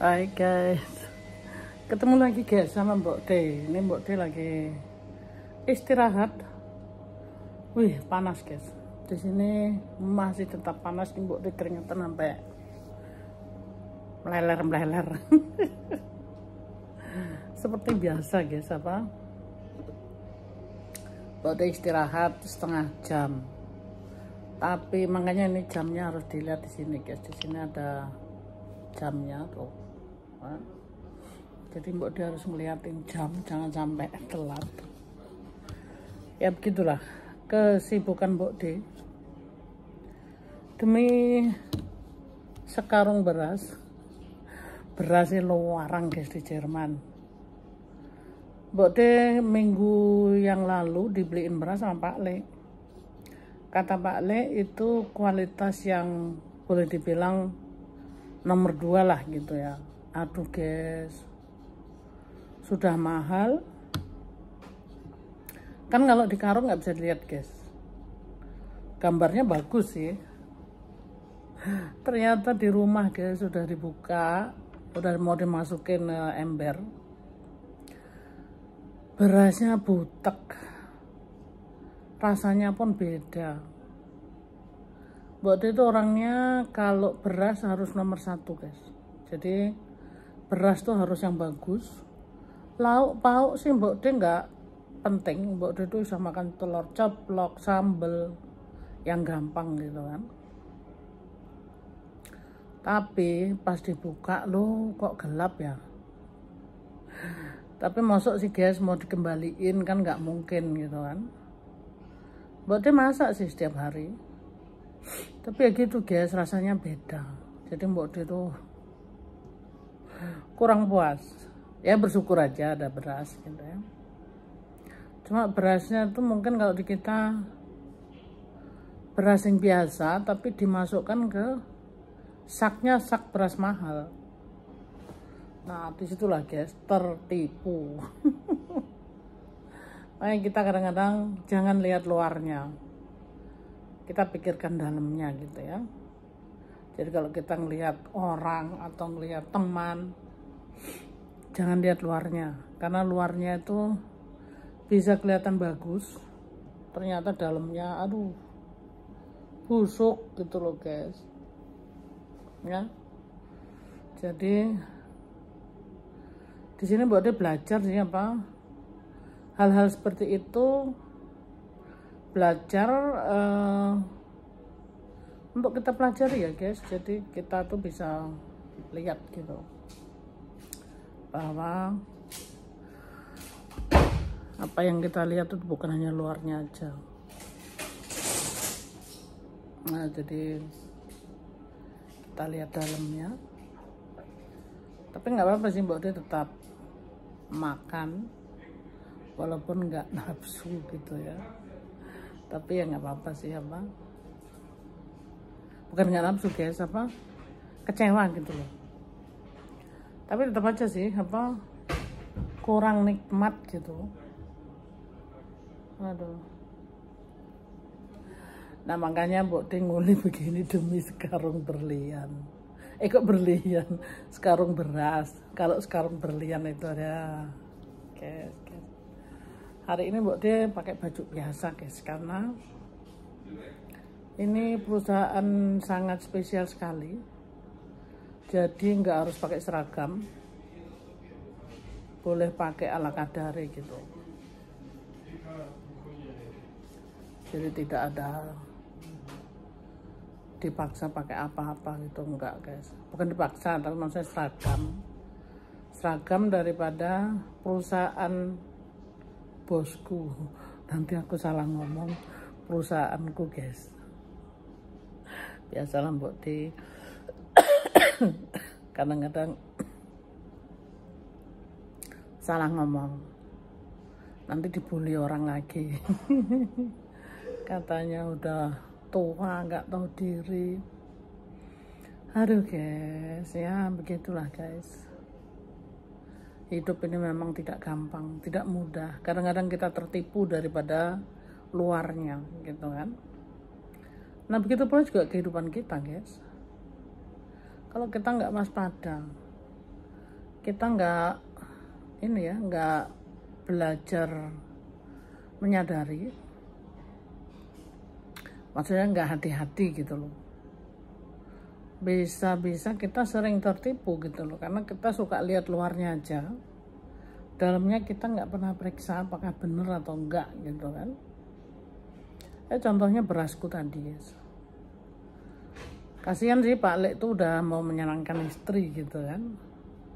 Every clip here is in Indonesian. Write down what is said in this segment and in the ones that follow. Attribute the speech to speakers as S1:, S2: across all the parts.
S1: Hai guys, ketemu lagi guys sama Mbok D. Ini Mbok D lagi istirahat. Wih, panas guys. Di sini masih tetap panas nih, Mbok D keringetan sampai meleler. Seperti biasa guys, Mbok D istirahat setengah jam. Tapi makanya ini jamnya harus dilihat di sini guys. Di sini ada jamnya tuh. Jadi Mbok D harus ngeliatin jam, jangan sampai telat. Ya begitulah kesibukan Mbok D demi sekarung berasnya luarang guys di Jerman. Mbok D minggu yang lalu dibeliin beras sama Pak Le. Kata Pak Le itu kualitas yang boleh dibilang nomor 2 lah gitu ya. Aduh guys, sudah mahal kan. Kalau di karung nggak bisa dilihat guys, gambarnya bagus sih, ternyata di rumah guys sudah dibuka, udah mau dimasukin ember, berasnya butek, rasanya pun beda. Mbok D itu orangnya kalau beras harus nomor 1 guys. Jadi beras tuh harus yang bagus. Lauk pauk sih Mbok D nggak penting. Mbok D itu bisa makan telur ceplok, sambel yang gampang gitu kan. Tapi pas dibuka loh kok gelap ya. Tapi masuk sih guys mau dikembaliin kan nggak mungkin gitu kan. Mbok D masak sih setiap hari. Tapi ya gitu guys, rasanya beda. Jadi Mbok D itu kurang puas. Ya bersyukur aja ada beras gitu ya. Cuma berasnya tuh mungkin kalau di kita beras yang biasa, tapi dimasukkan ke saknya sak beras mahal. Nah disitulah guys tertipu. Makanya kita kadang-kadang jangan lihat luarnya, kita pikirkan dalamnya gitu ya. Jadi kalau kita ngelihat orang atau ngelihat teman, jangan lihat luarnya, karena luarnya itu bisa kelihatan bagus, ternyata dalamnya aduh busuk gitu loh guys ya. Jadi di sini Mbok D belajar sih hal-hal seperti itu, belajar untuk kita pelajari ya guys. Jadi kita tuh bisa lihat gitu bahwa apa yang kita lihat itu bukan hanya luarnya aja. Nah jadi kita lihat dalamnya. Tapi nggak apa-apa sih Mbok D tetap makan walaupun nggak nafsu gitu ya. Tapi ya nggak apa-apa sih bukan nggak nafsu guys, kecewa gitu loh. Tapi tetap aja sih kurang nikmat gitu. Aduh. Nah makanya Mbok D nguli begini demi sekarung berlian. Kok berlian, sekarung beras. Kalau sekarung berlian itu ada guys. Hari ini Mbok D pakai baju biasa guys, karena ini perusahaan sangat spesial sekali. Jadi nggak harus pakai seragam, boleh pakai ala kadare gitu. Jadi tidak ada dipaksa pakai apa-apa gitu, enggak guys. Bukan dipaksa, tapi maksudnya seragam daripada perusahaan bosku. Nanti aku salah ngomong perusahaanku guys. Biasalah Mbok D kadang-kadang salah ngomong, nanti dibully orang lagi. Katanya udah tua nggak tahu diri. Aduh guys, ya begitulah guys. Hidup ini memang tidak gampang, tidak mudah. Kadang-kadang kita tertipu daripada luarnya gitu kan. Nah begitu pula juga kehidupan kita guys. Kalau kita nggak waspada, kita nggak ini ya, nggak belajar menyadari, maksudnya nggak hati-hati gitu loh. Bisa-bisa kita sering tertipu gitu loh, karena kita suka lihat luarnya aja, dalamnya kita nggak pernah periksa apakah bener atau enggak gitu kan. Contohnya berasku tadi, guys. Kasihan sih Pak Lek tuh udah mau menyenangkan istri gitu kan.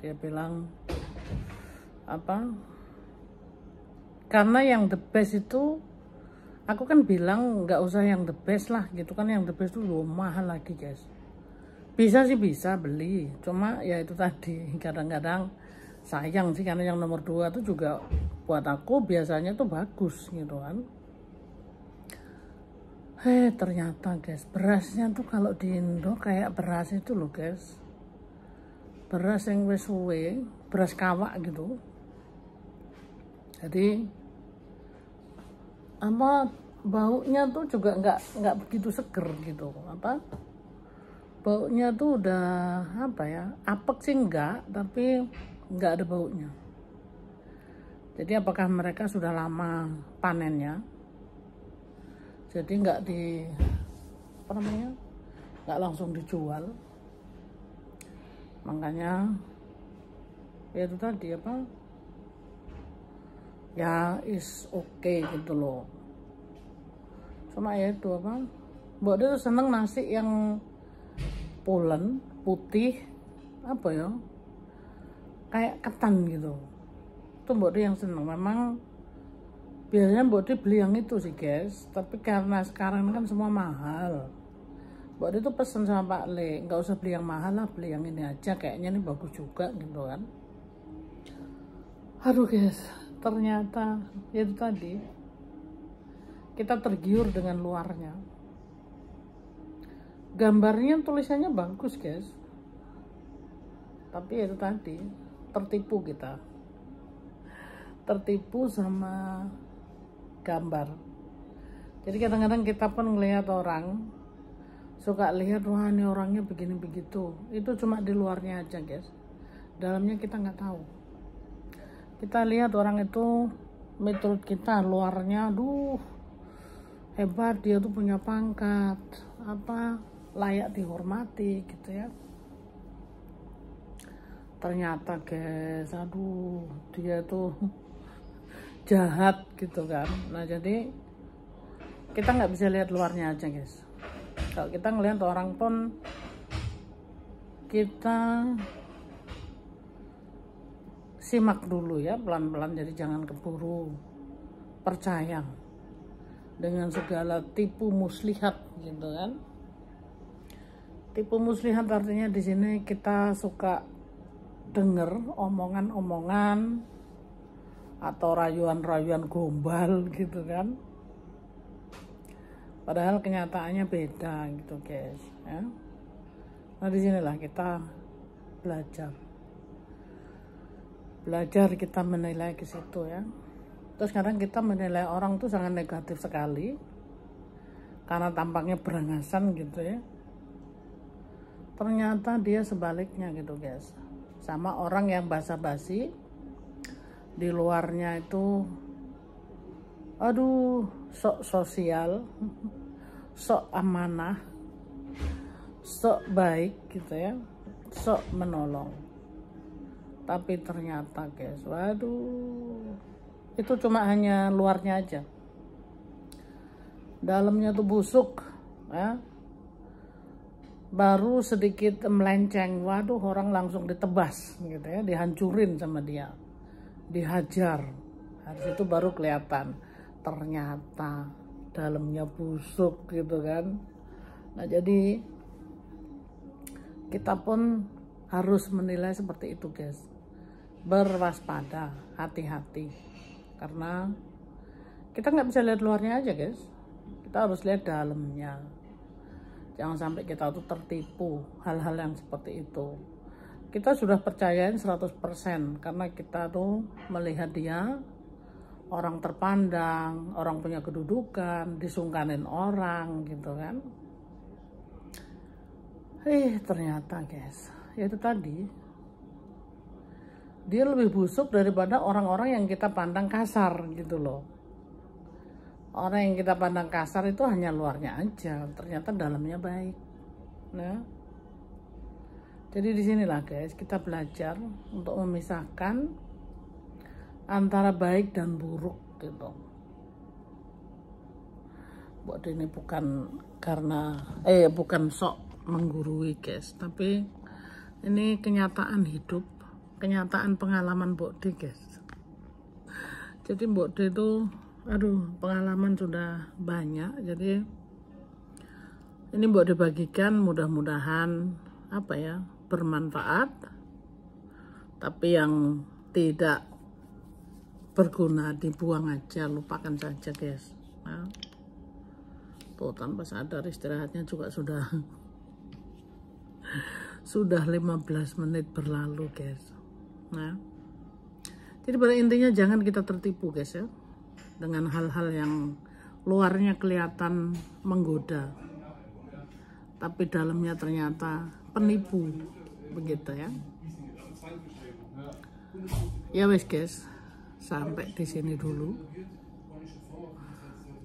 S1: Dia bilang apa, karena yang the best itu, aku kan bilang nggak usah yang the best lah gitu kan, yang the best itu mahal lagi guys. Bisa sih bisa beli, cuma ya itu tadi, kadang-kadang sayang sih, karena yang nomor 2 tuh juga buat aku biasanya tuh bagus gitu kan. Ternyata guys, berasnya tuh kalau di Indo kayak beras itu loh guys, beras yang wis suwe, beras kawak gitu. Jadi apa, baunya tuh juga nggak begitu seger gitu. Apa, baunya tuh udah apa ya, apek sih enggak, tapi nggak ada baunya. Jadi apakah mereka sudah lama panennya, jadi nggak di apa namanya, nggak langsung dijual. Makanya ya itu tadi apa ya, is okay gitu loh. Cuma ya itu apa, Mbak dia tuh seneng nasi yang pulen putih, apa ya, kayak ketan gitu. Itu Mbak dia yang seneng. Memang biasanya Mbak dia beli yang itu sih guys, tapi karena sekarang kan semua mahal, Mbak dia tuh pesen sama Pak Le, nggak usah beli yang mahal lah, beli yang ini aja, kayaknya ini bagus juga gitu kan. Aduh guys, ternyata ya itu tadi, kita tergiur dengan luarnya. Gambarnya, tulisannya bagus guys, tapi ya itu tadi, tertipu kita, tertipu sama gambar. Jadi kadang-kadang kita pun ngelihat orang, suka lihat wah ini orangnya begini begitu, itu cuma di luarnya aja guys, dalamnya kita nggak tahu. Kita lihat orang itu, menurut kita luarnya aduh hebat, dia tuh punya pangkat apa, layak dihormati gitu ya. Ternyata guys, aduh dia tuh jahat gitu kan. Nah jadi kita nggak bisa lihat luarnya aja guys. Kalau kita ngelihat orang pun, kita simak dulu ya pelan-pelan, jadi jangan keburu percaya dengan segala tipu muslihat gitu kan. Tipu muslihat artinya di sini kita suka denger omongan-omongan atau rayuan-rayuan gombal gitu kan, padahal kenyataannya beda gitu guys ya. Nah disinilah kita belajar kita menilai ke situ ya. Terus kadang kita menilai orang tuh sangat negatif sekali karena tampaknya berangasan gitu ya, ternyata dia sebaliknya gitu guys. Sama orang yang basa-basi, di luarnya itu aduh sok sosial, sok amanah, sok baik gitu ya, sok menolong, tapi ternyata guys, waduh, itu cuma hanya luarnya aja, dalamnya tuh busuk ya. Baru sedikit melenceng, waduh orang langsung ditebas gitu ya, dihancurin sama dia, dihajar. Habis itu baru kelihatan ternyata dalamnya busuk gitu kan. Nah jadi kita pun harus menilai seperti itu guys, berwaspada, hati-hati, karena kita nggak bisa lihat luarnya aja guys, kita harus lihat dalamnya. Jangan sampai kita tuh tertipu hal-hal yang seperti itu. Kita sudah percayain 100% karena kita tuh melihat dia orang terpandang, orang punya kedudukan, disungkanin orang gitu kan. Ternyata guys, ya itu tadi, dia lebih busuk daripada orang-orang yang kita pandang kasar gitu loh. Orang yang kita pandang kasar itu hanya luarnya aja, ternyata dalamnya baik. Nah, jadi disinilah guys, kita belajar untuk memisahkan antara baik dan buruk gitu. Buat ini bukan karena bukan sok menggurui guys, tapi ini kenyataan hidup, kenyataan pengalaman Mbok D guys. Jadi Mbok D itu pengalaman sudah banyak, jadi ini Mbok D bagikan, mudah-mudahan bermanfaat, tapi yang tidak berguna dibuang aja, lupakan saja guys. Nah, tuh tanpa sadar istirahatnya juga sudah 15 menit berlalu guys. Nah, jadi pada intinya jangan kita tertipu guys ya, dengan hal-hal yang luarnya kelihatan menggoda, tapi dalamnya ternyata penipu, begitu ya. Ya wes guys, sampai di sini dulu.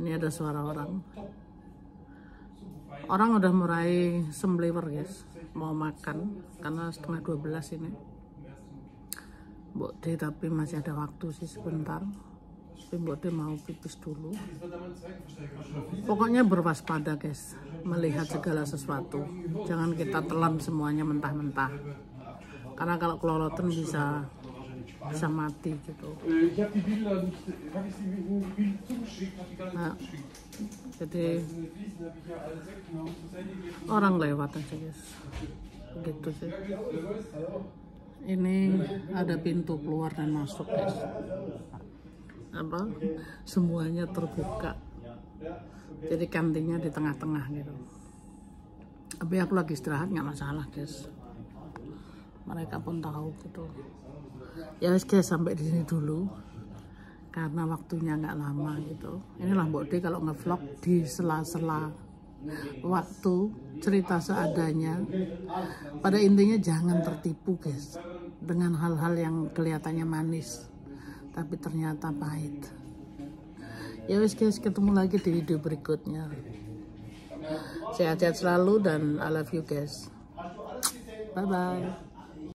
S1: Ini ada suara orang. Orang udah mulai sembeliwer guys, mau makan karena setengah 12 ini. Mbok D tapi masih ada waktu sih sebentar. Tapi Mbok D mau pipis dulu. Pokoknya berwaspada guys, melihat segala sesuatu. Jangan kita telan semuanya mentah-mentah. Karena kalau kelolotan bisa mati gitu. Nah, jadi orang lewat aja guys, begitu sih. Ini ada pintu keluar dan masuk guys, semuanya terbuka, jadi kantinnya di tengah-tengah gitu. Tapi aku lagi istirahat nggak masalah guys, mereka pun tahu gitu. Ya guys, sampai di sini dulu karena waktunya nggak lama gitu. Inilah Mbok D kalau ngevlog di sela-sela waktu, cerita seadanya. Pada intinya jangan tertipu guys dengan hal-hal yang kelihatannya manis tapi ternyata pahit. Ya wes guys, ketemu lagi di video berikutnya. Sehat-sehat selalu dan I love you guys. Bye bye.